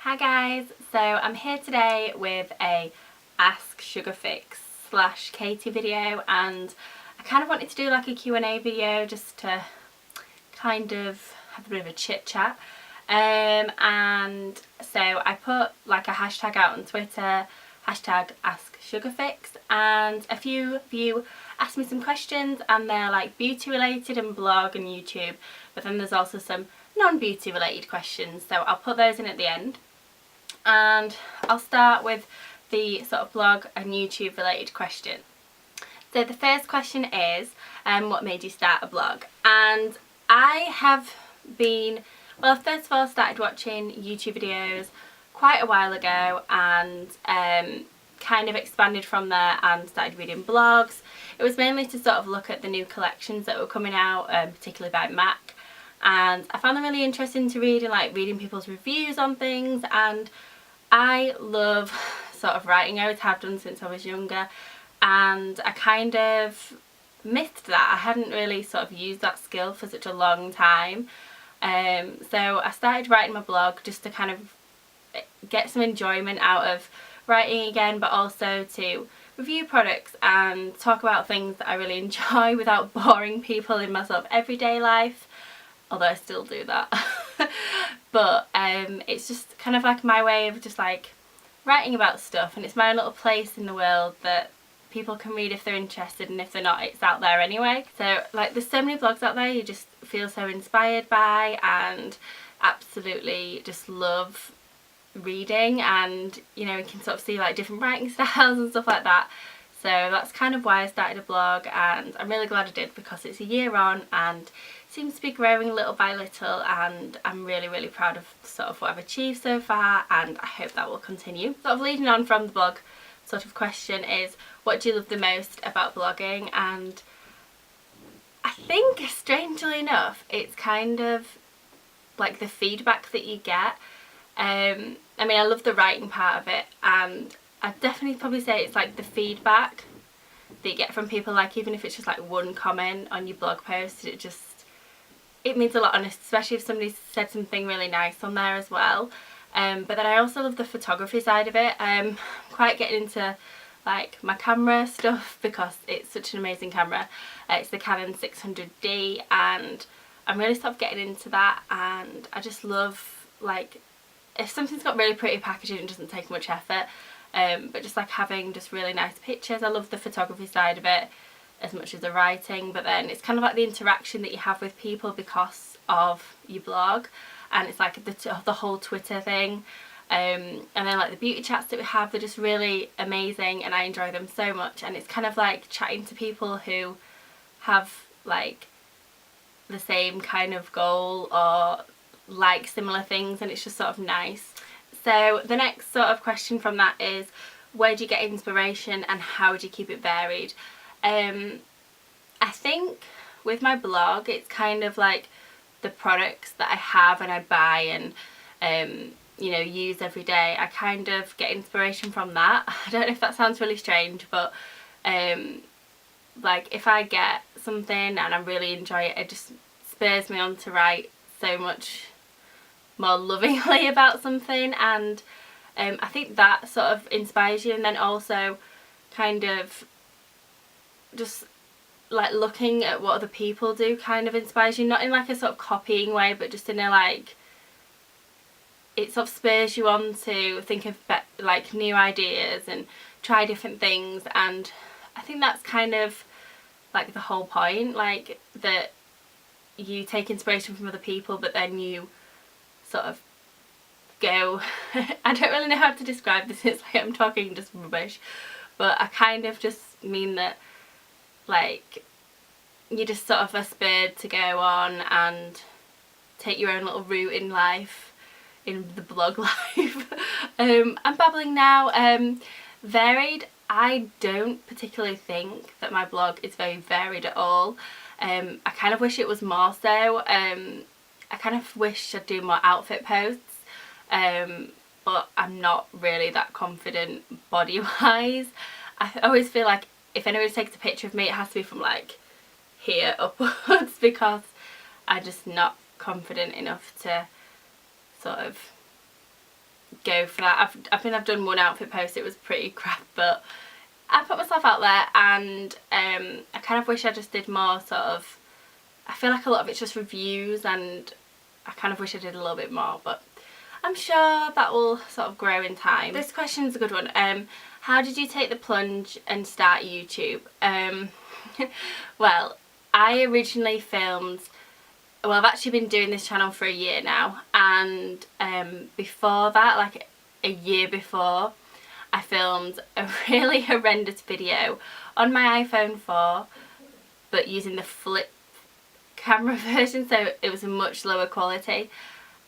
Hi guys, so I'm here today with a Ask Sugarfixx / Katie video, and I kind of wanted to do like a Q&A video just to kind of have a bit of a chit chat. And so I put like a hashtag out on Twitter, hashtag Ask Sugarfixx, and a few of you asked me some questions, and they're like beauty related and blog and YouTube, but then there's also some non-beauty related questions, so I'll put those in at the end. And I'll start with the sort of blog and YouTube related question. So the first question is, what made you start a blog? And I have been, well, first of all, I started watching YouTube videos quite a while ago, and kind of expanded from there and started reading blogs. It was mainly to sort of look at the new collections that were coming out, particularly by MAC, and I found them really interesting to read, and like reading people's reviews on things. And I love sort of writing. I always have done since I was younger, and I kind of missed that. I hadn't really sort of used that skill for such a long time. So I started writing my blog just to kind of get some enjoyment out of writing again, but also to review products and talk about things that I really enjoy without boring people in my sort of everyday life, although I still do that. But it's just kind of like my way of just like writing about stuff, and it's my little place in the world that people can read if they're interested, and if they're not, it's out there anyway. So like there's so many blogs out there you just feel so inspired by, and absolutely just love reading, and you know, you can sort of see like different writing styles and stuff like that. So that's kind of why I started a blog, and I'm really glad I did, because it's a year on and seems to be growing little by little, and I'm really proud of sort of what I've achieved so far, and I hope that will continue. Sort of leading on from the blog sort of question is, what do you love the most about blogging? And I think, strangely enough, it's kind of like the feedback that you get. I mean, I love the writing part of it, and I'd definitely probably say it's like the feedback that you get from people, like even if it's just like one comment on your blog post, it means a lot, and especially if somebody said something really nice on there as well. But then I also love the photography side of it. I'm quite getting into like my camera stuff, because it's such an amazing camera. It's the Canon 600D, and I'm really sort of getting into that, and I just love, like, if something's got really pretty packaging, it doesn't take much effort, but just like having just really nice pictures. I love the photography side of it as much as the writing, but then it's kind of like the interaction that you have with people because of your blog, and it's like the whole Twitter thing, and then like the beauty chats that we have, they're just really amazing, and I enjoy them so much. And it's kind of like chatting to people who have like the same kind of goal or like similar things, and it's just sort of nice. So the next sort of question from that is, where do you get inspiration and how do you keep it varied? I think with my blog, it's kind of like the products that I have and I buy and you know, use every day. I kind of get inspiration from that. I don't know if that sounds really strange, but like if I get something and I really enjoy it, it just spurs me on to write so much more lovingly about something, and I think that sort of inspires you. And then also kind of just like looking at what other people do kind of inspires you, not in like a sort of copying way, but just in a like, it sort of spurs you on to think of like new ideas and try different things. And I think that's kind of like the whole point, like that you take inspiration from other people, but then you sort of go I don't really know how to describe this, it's like I'm talking just rubbish, but I kind of just mean that like you just sort of are spurred to go on and take your own little route in life, in the blog life. I'm babbling now. Varied, I don't particularly think that my blog is very varied at all. I kind of wish it was more so. I kind of wish I'd do more outfit posts, but I'm not really that confident body wise. I always feel like if anybody takes a picture of me, it has to be from like here upwards, because I'm just not confident enough to sort of go for that. I think I've done one outfit post, it was pretty crap, but I put myself out there, and I kind of wish I just did more sort of, I feel like a lot of it's just reviews, and I kind of wish I did a little bit more, but I'm sure that will sort of grow in time. This question's a good one. How did you take the plunge and start YouTube? Well, I originally filmed, well, I've actually been doing this channel for a year now, and before that, like a year before, I filmed a really horrendous video on my iPhone 4, but using the flip camera version, so it was a much lower quality,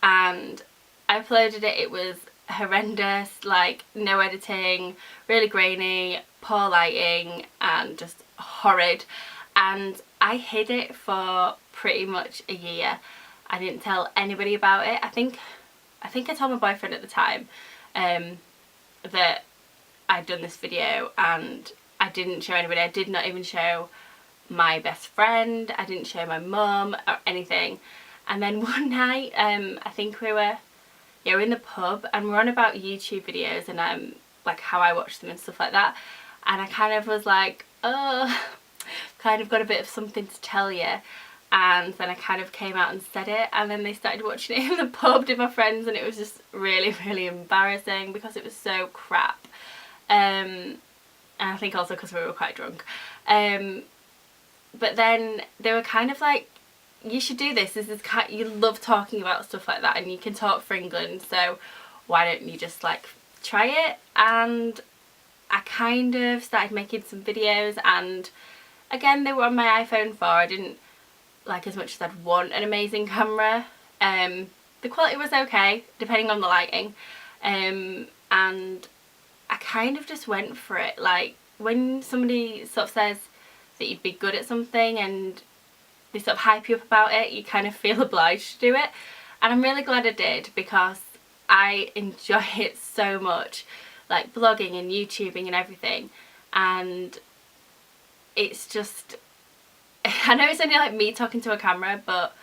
and I uploaded it. It was horrendous, like no editing, really grainy, poor lighting, and just horrid. And I hid it for pretty much a year. I didn't tell anybody about it. I think I told my boyfriend at the time that I'd done this video, and I didn't show anybody. I did not even show my best friend, I didn't show my mum or anything. And then one night, I think we were in the pub, and we're on about YouTube videos and like how I watch them and stuff like that, and I kind of was like, oh, kind of got a bit of something to tell you. And then I kind of came out and said it, and then they started watching it in the pub with my friends, and it was just really, really embarrassing because it was so crap. And I think also because we were quite drunk. But then they were kind of like, you should do this, you love talking about stuff like that, and you can talk for England, so why don't you just like try it? And I kind of started making some videos, and again, they were on my iPhone 4. I didn't like as much as I'd want an amazing camera. The quality was okay, depending on the lighting, and I kind of just went for it. Like when somebody sort of says that you'd be good at something and they sort of hype you up about it, you kind of feel obliged to do it. And I'm really glad I did, because I enjoy it so much, like blogging and YouTubing and everything. And it's just, I know it's only like me talking to a camera, but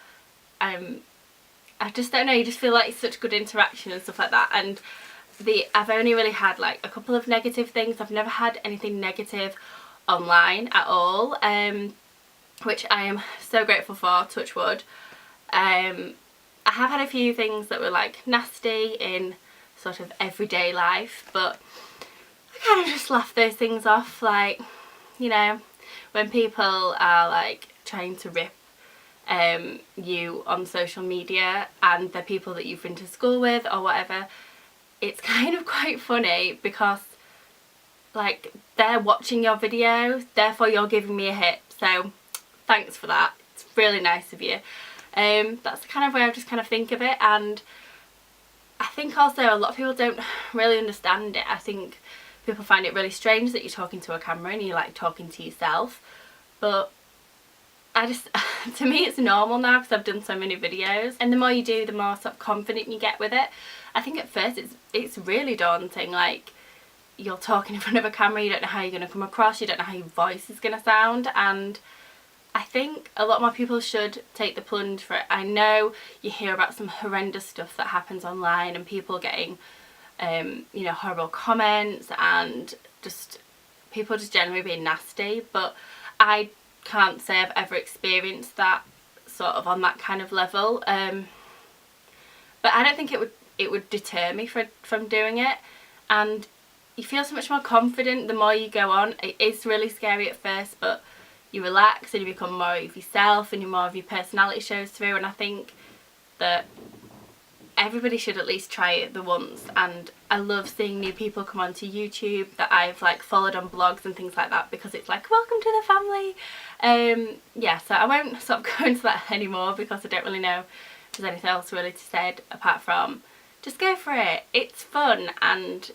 I just don't know, you just feel like it's such good interaction and stuff like that. And I've only really had like a couple of negative things. I've never had anything negative online at all, which I am so grateful for, touch wood. I have had a few things that were like nasty in sort of everyday life, but I kind of just laugh those things off. Like, you know, when people are like trying to rip you on social media, and they're people that you've been to school with or whatever, it's kind of quite funny, because like they're watching your video, therefore you're giving me a hit, so thanks for that, it's really nice of you. That's the kind of way I just kind of think of it. And I think also a lot of people don't really understand it. I think people find it really strange that you're talking to a camera and you're like talking to yourself, but I just, to me it's normal now because I've done so many videos, and the more you do, the more sort of confident you get with it. I think at first it's really daunting, like you're talking in front of a camera, you don't know how you're going to come across, you don't know how your voice is going to sound, and I think a lot more people should take the plunge for it. I know you hear about some horrendous stuff that happens online, and people getting you know, horrible comments, and just people just generally being nasty, but I can't say I've ever experienced that sort of on that kind of level. But I don't think it would deter me from doing it, and you feel so much more confident the more you go on. It is really scary at first, but you relax and you become more of yourself, and more of your personality shows through. And I think that everybody should at least try it the once. And I love seeing new people come onto YouTube that I've like followed on blogs and things like that, because it's like, welcome to the family. Yeah, so I won't sort of go into that anymore, because I don't really know if there's anything else really to say apart from just go for it. It's fun, and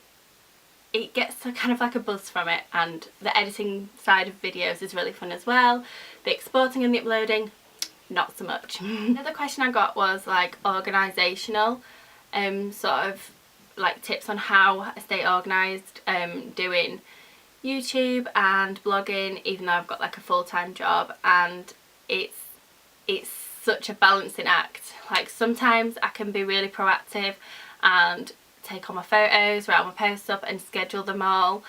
it gets a kind of like a buzz from it, and the editing side of videos is really fun as well. The exporting and the uploading, not so much. Another question I got was like organisational, sort of like tips on how I stay organised doing YouTube and blogging, even though I've got like a full-time job, and it's such a balancing act. Like sometimes I can be really proactive and take all my photos, write all my posts up and schedule them all,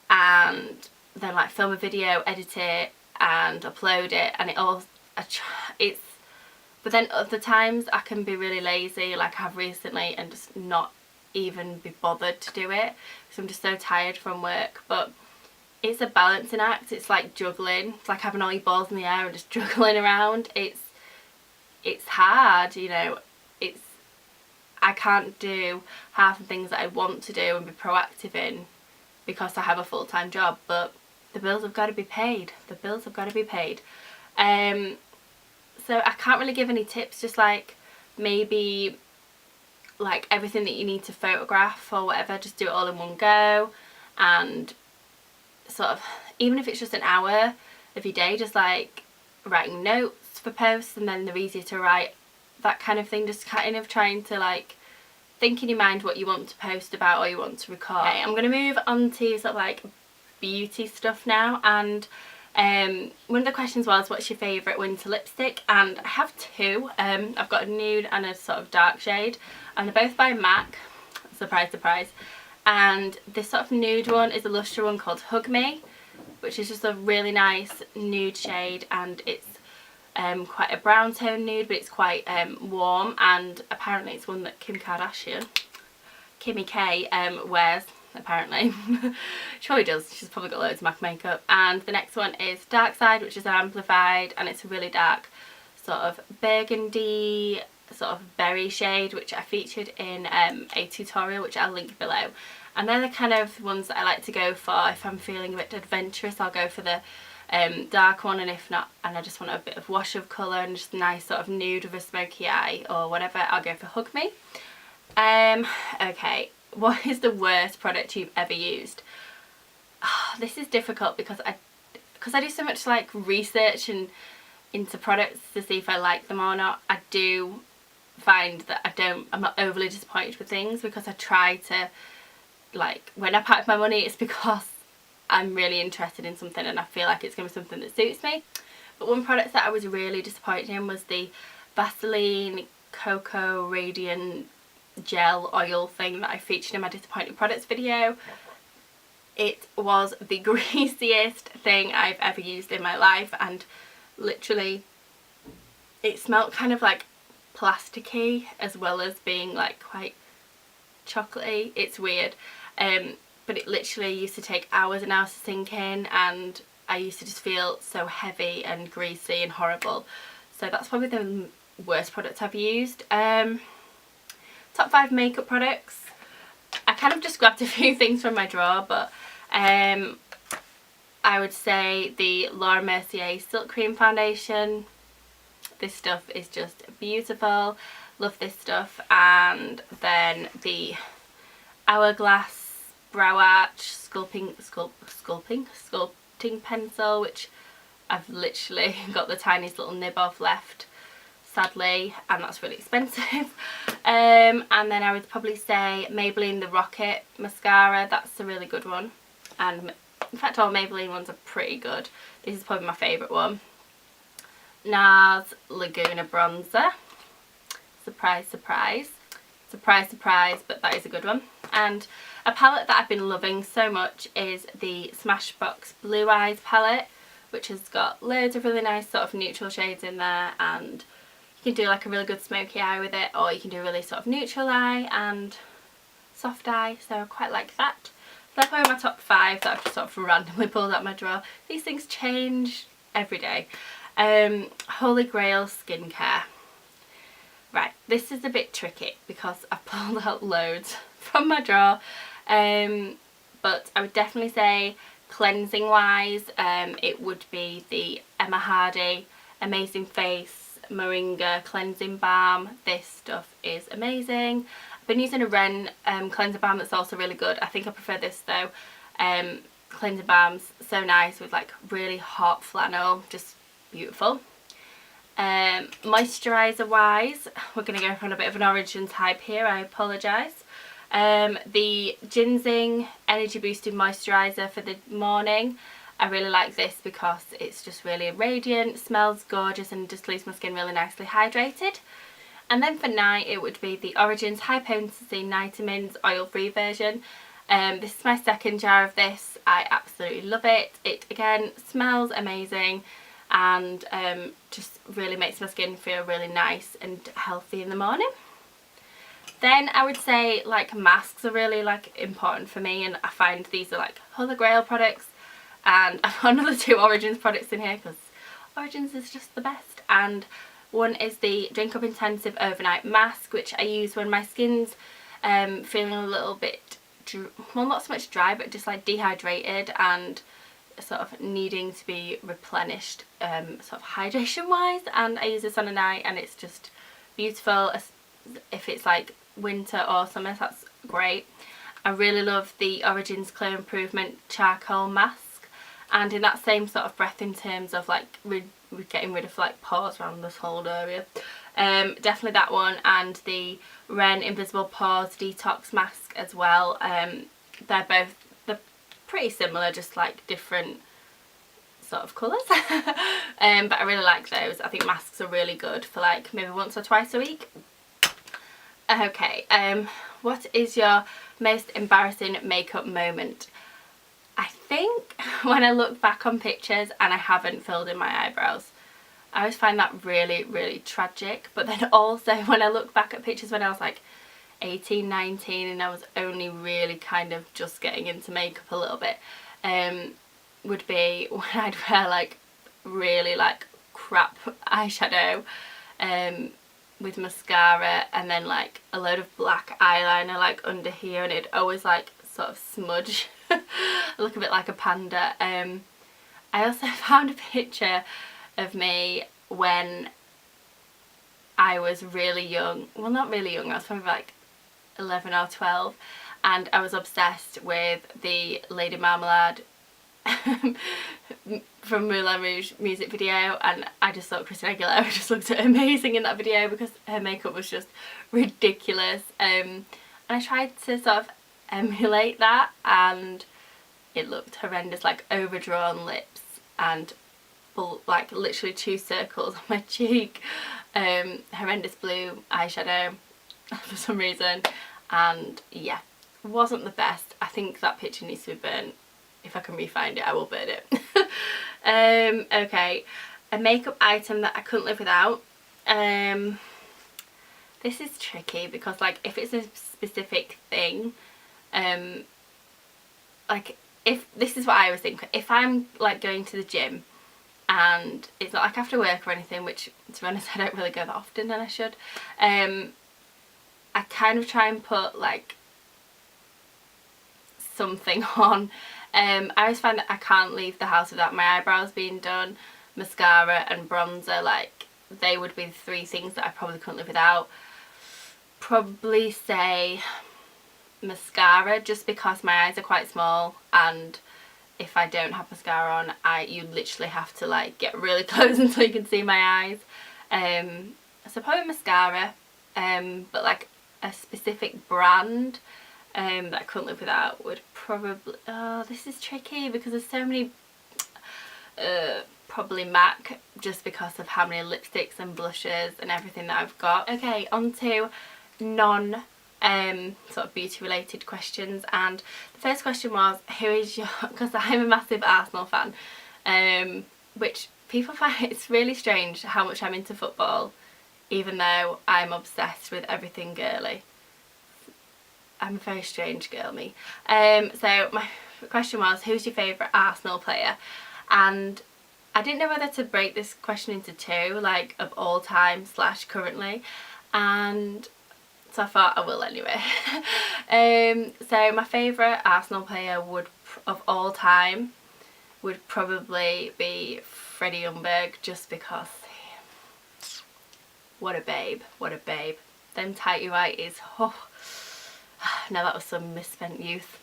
and then like film a video, edit it and upload it, and but then other times I can be really lazy, like I have recently, and just not even be bothered to do it because I'm just so tired from work. But it's a balancing act. It's like juggling. It's like having all your balls in the air and just juggling around. It's hard, you know. I can't do half the things that I want to do and be proactive in because I have a full-time job, but the bills have got to be paid. The bills have got to be paid. So I can't really give any tips, just like maybe like everything that you need to photograph or whatever, just do it all in one go, and sort of, even if it's just an hour of your day, just like writing notes for posts, and then they're easier to write, that kind of thing, just kind of trying to like think in your mind what you want to post about or you want to record. Okay, I'm going to move on to sort of like beauty stuff now, and one of the questions was, what's your favourite winter lipstick? And I have two. I've got a nude and a sort of dark shade, and they're both by MAC, surprise surprise, and this sort of nude one is a luster one called Hug Me, which is just a really nice nude shade, and it's quite a brown tone nude, but it's quite warm, and apparently it's one that Kimmy K wears, apparently. She probably does, she's probably got loads of MAC makeup. And the next one is Dark Side, which is an amplified, and it's a really dark sort of burgundy sort of berry shade, which I featured in a tutorial which I'll link below. And they're the kind of ones that I like to go for. If I'm feeling a bit adventurous, I'll go for the dark one, and if not, and I just want a bit of wash of colour and just a nice sort of nude with a smoky eye or whatever, I'll go for Hug Me. Okay, what is the worst product you've ever used? Oh, this is difficult because I do so much like research and into products to see if I like them or not. I do find that I'm not overly disappointed with things, because I try to, like, when I pack my money, it's because I'm really interested in something and I feel like it's going to be something that suits me. But one product that I was really disappointed in was the Vaseline Cocoa Radiant Gel Oil thing that I featured in my disappointed products video. It was the greasiest thing I've ever used in my life, and literally it smelled kind of like plasticky as well as being like quite chocolatey. It's weird. But it literally used to take hours and hours to sink in, and I used to just feel so heavy and greasy and horrible. So that's probably the worst product I've used. Top 5 makeup products. I kind of just grabbed a few things from my drawer, but I would say the Laura Mercier Silk Cream Foundation. This stuff is just beautiful. Love this stuff. And then the Hourglass Brow Arch Sculpting Pencil, which I've literally got the tiniest little nib of left, sadly, and that's really expensive. And then I would probably say Maybelline The Rocket Mascara. That's a really good one, and in fact all Maybelline ones are pretty good. This is probably my favourite one. NARS Laguna Bronzer. Surprise surprise. Surprise surprise, but that is a good one. And a palette that I've been loving so much is the Smashbox Blue Eyes palette, which has got loads of really nice sort of neutral shades in there, and you can do like a really good smoky eye with it, or you can do a really sort of neutral eye and soft eye, so I quite like that. So that's probably my top 5 that I've just sort of randomly pulled out my drawer. These things change every day. Holy Grail skincare. Right, this is a bit tricky because I've pulled out loads from my drawer, but I would definitely say cleansing wise, it would be the Emma Hardy Amazing Face Moringa Cleansing Balm. This stuff is amazing. I've been using a Ren cleansing balm that's also really good. I think I prefer this though. Cleansing balm's so nice with like really hot flannel, just beautiful. Moisturiser wise, we're going to go on a bit of an origin type here, I apologise. The Ginseng Energy Boosting Moisturiser for the morning. I really like this because it's just really radiant, smells gorgeous, and just leaves my skin really nicely hydrated. And then for night it would be the Origins High Potency Nightingales oil free version. This is my second jar of this. I absolutely love it. It again smells amazing and just really makes my skin feel really nice and healthy in the morning. Then I would say like masks are really like important for me, and I find these are like Holy Grail products, and I've got another 2 Origins products in here because Origins is just the best. And one is the Drink Up Intensive Overnight Mask, which I use when my skin's feeling a little bit, well, not so much dry, but just like dehydrated and sort of needing to be replenished sort of hydration wise. And I use this on a night and it's just beautiful. If it's like winter or summer, that's great. I really love the Origins Clear Improvement Charcoal Mask, and in that same sort of breath in terms of like getting rid of like pores around this whole area, definitely that one. And the Ren Invisible Pores Detox Mask as well. They're pretty similar, just like different sort of colours. But I really like those. I think masks are really good for like maybe once or twice a week. Okay, what is your most embarrassing makeup moment? I think when I look back on pictures and I haven't filled in my eyebrows. I always find that really, really tragic. But then also when I look back at pictures when I was like 18, 19 and I was only really kind of just getting into makeup a little bit, would be when I'd wear like really like crap eyeshadow with mascara and then like a load of black eyeliner like under here, and it'd always like sort of smudge. I look a bit like a panda. I also found a picture of me when I was really young. Well, not really young, I was probably like 11 or 12, and I was obsessed with the Lady Marmalade from Moulin Rouge music video, and I just thought Christina Aguilera just looked amazing in that video because her makeup was just ridiculous, and I tried to sort of emulate that and it looked horrendous, like overdrawn lips and like literally 2 circles on my cheek, horrendous blue eyeshadow for some reason, and yeah, wasn't the best. I think that picture needs to be burnt. If I can re-find it, I will burn it. Okay, a makeup item that I couldn't live without. This is tricky because like if it's a specific thing, like if this is what I always think, if I'm like going to the gym and it's not like after work or anything, which to be honest I don't really go that often and I should, I kind of try and put like something on. I always find that I can't leave the house without my eyebrows being done, mascara and bronzer. Like they would be the 3 things that I probably couldn't live without. Probably say mascara, just because my eyes are quite small and if I don't have mascara on, you literally have to like get really close until you can see my eyes. So probably mascara, but like a specific brand that I couldn't live without would probably, oh this is tricky because there's so many, probably MAC, just because of how many lipsticks and blushes and everything that I've got. Okay, on to non sort of beauty related questions, and the first question was who is your, because I'm a massive Arsenal fan, which people find it's really strange how much I'm into football even though I'm obsessed with everything girly. I'm a very strange girl, me. So my question was, who's your favourite Arsenal player? And I didn't know whether to break this question into 2, like of all time / currently, and so I thought I will anyway. So my favourite Arsenal player would, of all time, would probably be Freddie Ljungberg, just because what a babe, what a babe. Them tighty whities, oh. Now that was some misspent youth.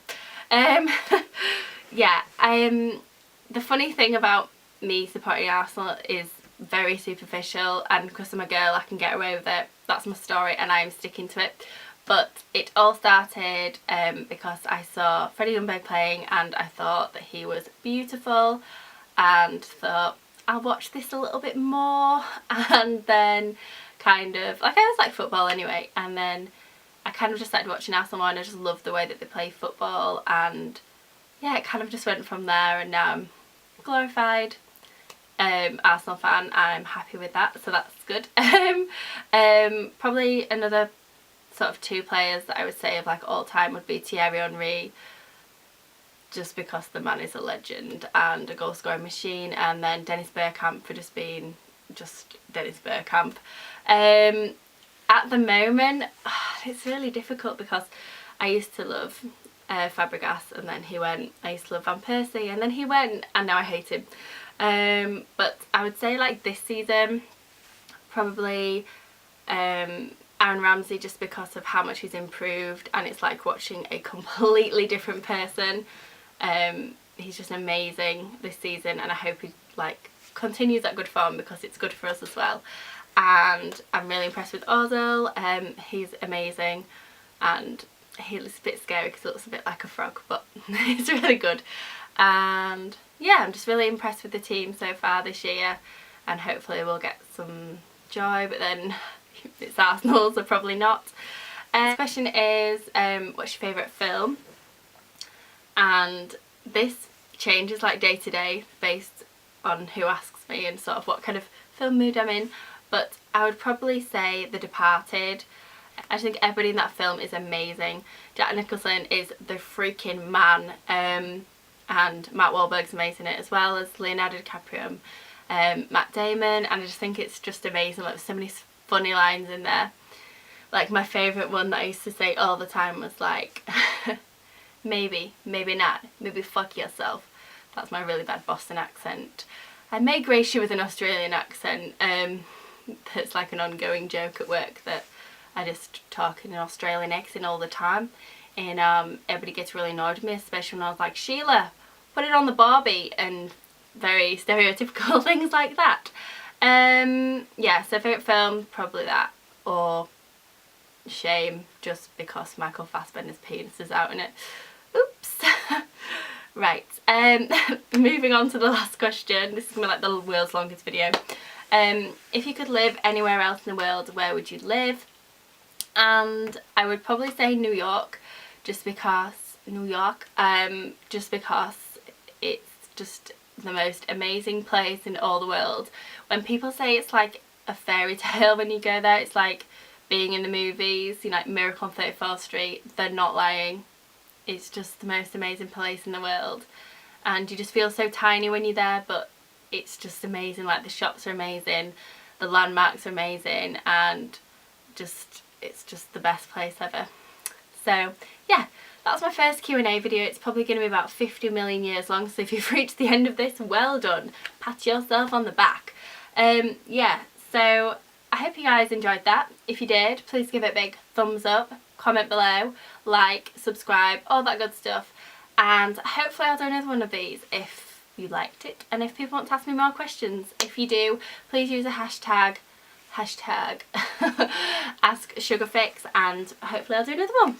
Yeah, the funny thing about me supporting Arsenal is very superficial, and because I'm a girl I can get away with it. That's my story and I'm sticking to it. But it all started because I saw Freddie Ljungberg playing and I thought that he was beautiful and thought I'll watch this a little bit more, and then kind of, like I always like football anyway, and then I kind of just started watching Arsenal and I just love the way that they play football, and yeah, it kind of just went from there, and now I'm glorified Arsenal fan. I'm happy with that, so that's good. Probably another sort of 2 players that I would say of like all time would be Thierry Henry, just because the man is a legend and a goal scoring machine, and then Dennis Bergkamp for just being just Dennis Bergkamp. At the moment, it's really difficult because I used to love Fabregas, and then he went. I used to love Van Persie, and then he went, and now I hate him. But I would say like this season, probably Aaron Ramsey, just because of how much he's improved, and it's like watching a completely different person. He's just amazing this season, and I hope he like continues that good form because it's good for us as well. And I'm really impressed with Ozil. He's amazing, and he looks a bit scary because he looks a bit like a frog, but he's really good. And yeah, I'm just really impressed with the team so far this year, and hopefully we'll get some joy, but then it's Arsenal, so probably not. This question is, what's your favourite film? And this changes like day to day based on who asks me and sort of what kind of film mood I'm in, but I would probably say The Departed. I just think everybody in that film is amazing. Jack Nicholson is the freaking man, and Matt Wahlberg's amazing in it, as well as Leonardo DiCaprio, Matt Damon, and I just think it's just amazing. Like, there's so many funny lines in there. Like, my favourite one that I used to say all the time was like maybe, maybe not, maybe fuck yourself. That's my really bad Boston accent. I may grace you with an Australian accent. That's like an ongoing joke at work, that I just talk in an Australian accent all the time, and everybody gets really annoyed with me, especially when I was like, Sheila, put it on the Barbie, and very stereotypical things like that. Yeah, so favourite film, probably that, or Shame, just because Michael Fassbender's penis is out in it. Oops. Right, moving on to the last question. This is going to be like the world's longest video. If you could live anywhere else in the world, where would you live? And I would probably say New York, just because it's just the most amazing place in all the world. When people say it's like a fairy tale when you go there, it's like being in the movies, you know, like Miracle on 34th Street, they're not lying. It's just the most amazing place in the world, and you just feel so tiny when you're there, but it's just amazing. Like, the shops are amazing, the landmarks are amazing, and it's just the best place ever. So yeah, that's my first Q&A video. It's probably going to be about 50 million years long, so if you've reached the end of this, well done, pat yourself on the back. Yeah, so I hope you guys enjoyed that. If you did, please give it a big thumbs up, comment below, like, subscribe, all that good stuff, and hopefully I'll do another one of these if you liked it, and if people want to ask me more questions. If you do, please use a hashtag Ask Sugarfixx, and hopefully I'll do another one.